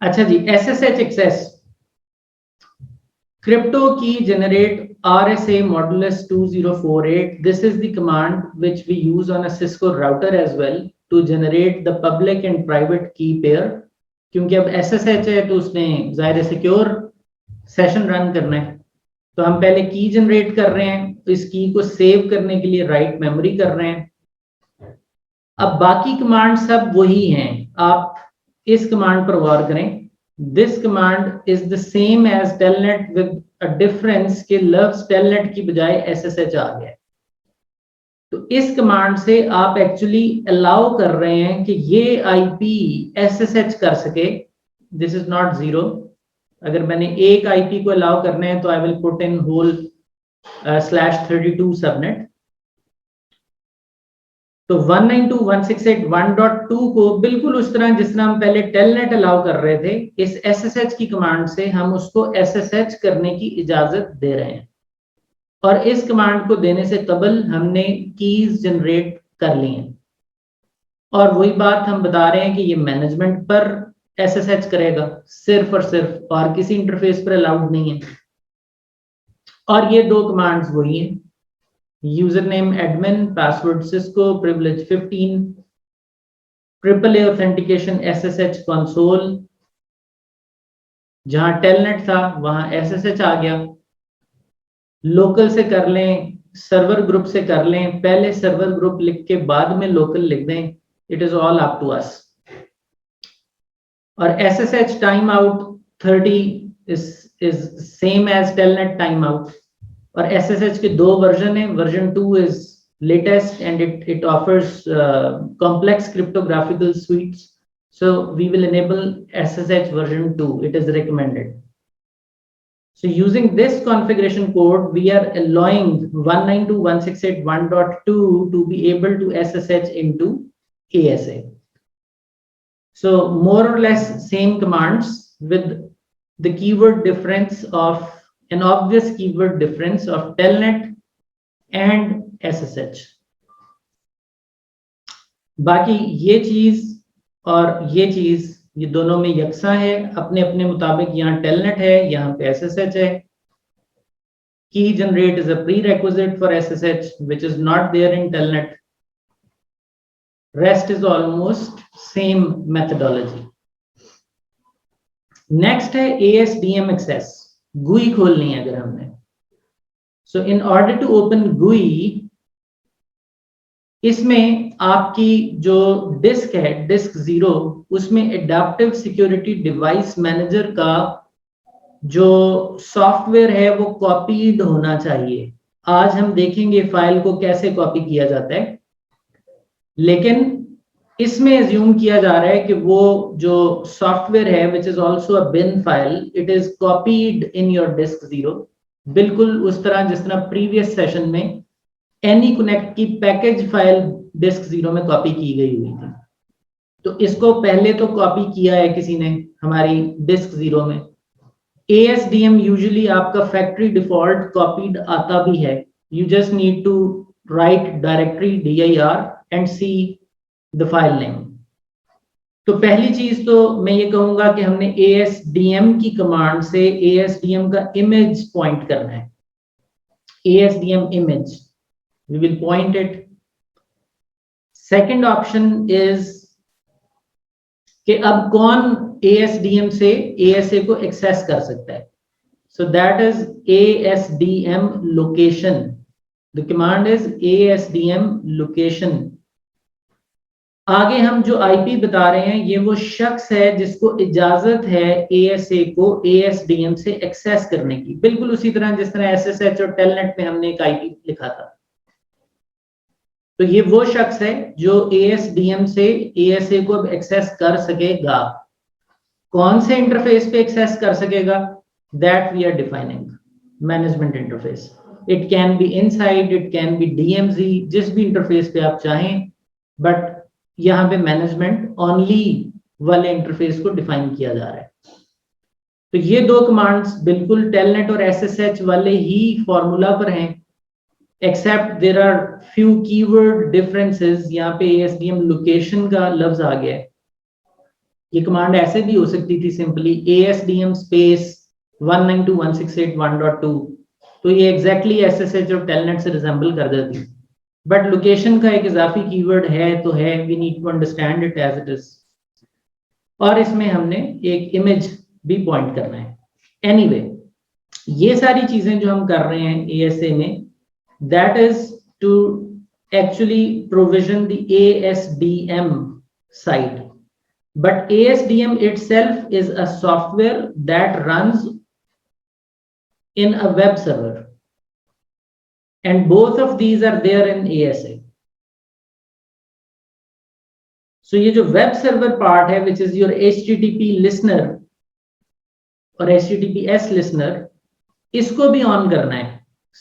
अच्छा जी, SSH access crypto key generate RSA modulus 2048. This is the command which we use on a Cisco router as well to generate the public and private key pair. क्योंकि अब SSH है तो उसने ज़ाहिर secure session run करना है, तो हम पहले की जनरेट कर रहे हैं, तो इस की को सेव करने के लिए राइट मेमोरी कर रहे हैं। अब बाकी कमांड सब वही हैं, आप इस कमांड पर गौर करें। This command is the same as telnet with a difference कि लव्स टेलनेट की बजाय SSH आ गया है। तो इस कमांड से आप एक्चुअली अलाउ कर रहे हैं कि ये आईपी SSH कर सके। This is not zero. अगर मैंने एक आईपी को अलाउ करना है तो I will put in whole /32 subnet. तो 192.168.1.2 को बिल्कुल उस तरह जिस तरह हम पहले टेलनेट अलाउ कर रहे थे, इस SSH की कमांड से हम उसको SSH करने की इजाजत दे रहे हैं। और इस कमांड को देने से कबल हमने कीज जनरेट कर ली हैं। और वही बात हम बता रहे हैं कि ये मैनेजमेंट पर SSH करेगा सिर्फ और सिर्फ, और किसी इंटरफेस पर अलाउड नहीं है। और ये दो कमांड्स वही हैं, username admin, password Cisco, privilege 15, AAA authentication SSH console. जहां टेलनेट था वहां SSH आ गया। लोकल से कर लें, सर्वर ग्रुप से कर लें, पहले सर्वर ग्रुप लिख के बाद में लोकल लिख दें, it is all up to us. और SSH time out 30 is same as telnet timeout. और SSH के दो वर्जन है, version 2 is latest and it offers complex cryptographical suites, so we will enable SSH version 2. It is recommended. So using this configuration code, we are allowing 192.168.1.2 to be able to SSH into ASA. So more or less same commands with the keyword difference of an obvious keyword difference of telnet and SSH. बाकी ये चीज और ये चीज ये दोनों में यकसा है, अपने अपने मुताबिक। यहाँ टेलनेट है, यहाँ पे SSH है। की generate is a prerequisite for SSH which is not there in telnet. Rest is almost same methodology. Next है ASDM एक्सेस। GUI खोलनी है अगर हमने, so in order to open GUI, इसमें आपकी जो डिस्क है, डिस्क 0, उसमें एडाप्टिव सिक्योरिटी डिवाइस मैनेजर का जो सॉफ्टवेयर है वो कॉपीड होना चाहिए। आज हम देखेंगे फाइल को कैसे कॉपी किया जाता है, लेकिन इसमें एज्यूम किया जा रहा है कि वो जो सॉफ्टवेयर है which is also a bin file, it is copied in your disk 0, बिल्कुल उस तरह जिस तरह प्रीवियस सेशन में AnyConnect की पैकेज फाइल डिस्क 0 में कॉपी की गई हुई थी। तो इसको पहले तो कॉपी किया है किसी ने हमारी डिस्क 0 में। ASDM यूजुअली आपका फैक्ट्री डिफॉल्ट कॉपीड आता भी है, you just need to write directory dir and see the file name. तो पहली चीज तो मैं ये कहूंगा कि हमने ASDM की कमांड से ASDM का इमेज पॉइंट करना है। ASDM image, we will point it. Second option is कि अब कौन ASDM से ASA को एक्सेस कर सकता है, so that is ASDM location. The command is ASDM location. आगे हम जो IP बता रहे हैं ये वो शख्स है जिसको इजाजत है ASA को ASDM से एक्सेस करने की, बिल्कुल उसी तरह जिस तरह SSH और टेलनेट में हमने एक IP लिखा था। तो ये वो शख्स है जो ASDM से ASA को अब एक्सेस कर सकेगा। कौन से इंटरफेस पे एक्सेस कर सकेगा, that we are defining, management interface. It can be inside, it can be DMZ, जिस भी इंटरफेस पे आप चाहें, बट यहाँ पे मैनेजमेंट ओनली वाले इंटरफेस को डिफाइन किया जा रहा है। तो ये दो कमांड्स बिल्कुल टेलनेट और SSH वाले ही फॉर्मूला पर हैं, except there are few keyword differences. यहाँ पे ASDM लोकेशन का लफ्ज आ गया है, ये कमांड ऐसे भी हो सकती थी सिंपली ASDM स्पेस 192.168.1.2, तो ये एग्जैक्टली SSH और टेलनेट से रिजेंबल कर देती, बट लोकेशन का एक इजाफी कीवर्ड है तो है, we need to understand it as it is, और इसमें हमने एक इमेज भी पॉइंट करना है। एनीवे, ये सारी चीजें जो हम कर रहे हैं ASA में, that is to actually provision the ASDM site, but ASDM itself is a software that runs in a web server, and both of these are there in ASA. So ये जो web server part है, which is your HTTP listener और HTTPS listener, इसको भी on करना है।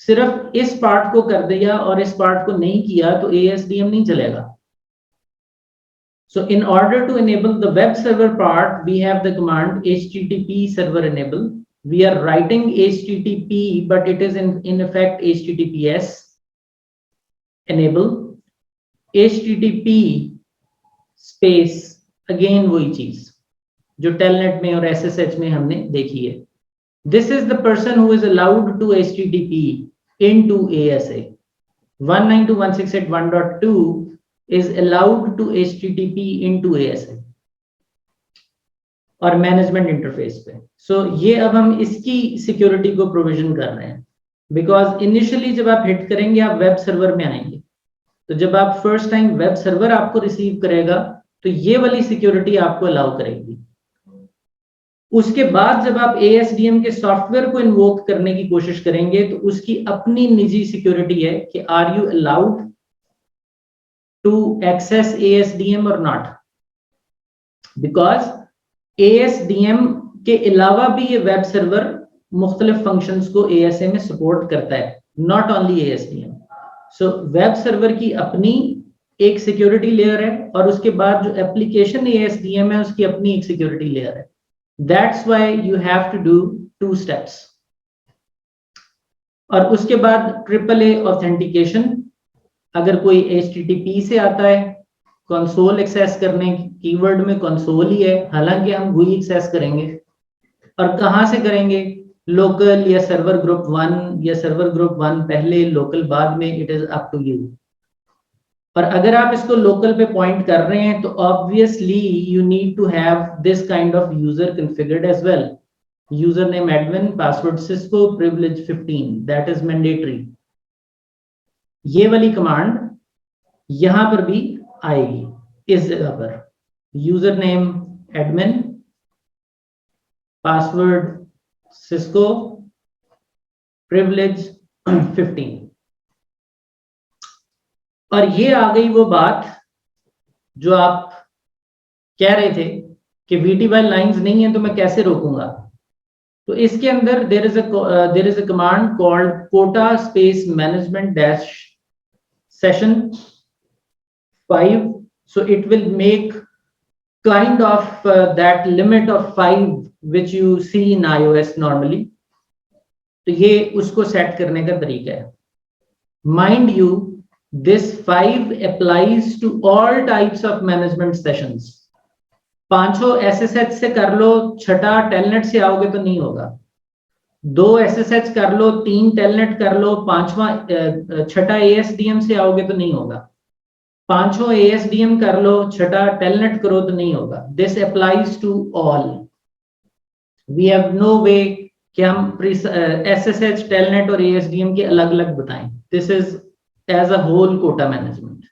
सिर्फ इस पार्ट को कर दिया और इस पार्ट को नहीं किया तो ASDM नहीं चलेगा। So in order to enable the web server part, we have the command HTTP server enable. We are writing HTTP, but it is in effect HTTPS enable. HTTP space, again वही चीज जो telnet में और SSH में हमने देखी है। This is the person who is allowed to HTTP into ASA. 192.168.1.2 is allowed to HTTP into ASA और मैनेजमेंट इंटरफेस पे। सो ये अब हम इसकी सिक्योरिटी को प्रोविजन कर रहे हैं, बिकॉज इनिशियली जब आप हिट करेंगे आप वेब सर्वर में आएंगे, तो जब आप फर्स्ट टाइम वेब सर्वर आपको रिसीव करेगा तो ये वाली सिक्योरिटी आपको अलाउ करेगी। उसके बाद जब आप ASDM के सॉफ्टवेयर को इन्वोक करने की कोशिश करेंगे तो उसकी अपनी निजी सिक्योरिटी है कि are you allowed to access ASDM or not, because ASDM के अलावा भी ये वेब सर्वर मुख्तलिफ फंक्शंस को ASA में सपोर्ट करता है, not only ASDM। So web server की अपनी एक सिक्योरिटी लेयर है और उसके बाद जो एप्लीकेशन ASDM है उसकी अपनी एक सिक्योरिटी लेयर है। That's why you have to do 2 steps. और उसके बाद AAA ऑथेंटिकेशन, अगर कोई HTTP से आता है कंसोल एक्सेस करने, कीवर्ड में कंसोल ही है, हालांकि हम GUI एक्सेस करेंगे, और कहां से करेंगे, लोकल या सर्वर ग्रुप 1 या सर्वर ग्रुप 1 पहले, लोकल बाद में, it is up to you. और अगर आप इसको लोकल पे पॉइंट कर रहे हैं तो obviously you need to have this kind of user configured as well, user name admin, password Cisco, privilege 15, that is mandatory. ये वाली कमांड यहां पर भी आएगी इस जगह पर, user name admin, password Cisco, privilege 15। और ये आ गई वो बात जो आप कह रहे थे कि VTY लाइंस नहीं है तो मैं कैसे रोकूंगा। तो इसके अंदर there is a command called quota space management dash session 5, so it will make kind of that limit of 5 which you see in iOS normally। तो ये उसको सेट करने का तरीका है। Mind you, this 5 applies to all types of management sessions। 5 SSH से कर लो, 6 telnet से आओगे तो नहीं होगा, 2 SSH कर लो, 3 टेलनेट कर लो, 5वां 6 ASDM से आओगे तो नहीं होगा, 5 ASDM कर लो, 6 टेलनेट करो तो नहीं होगा। This applies to all. We have no way कि हम SSH, टेलनेट और ASDM के अलग अलग बताएं। This is as a whole quota management.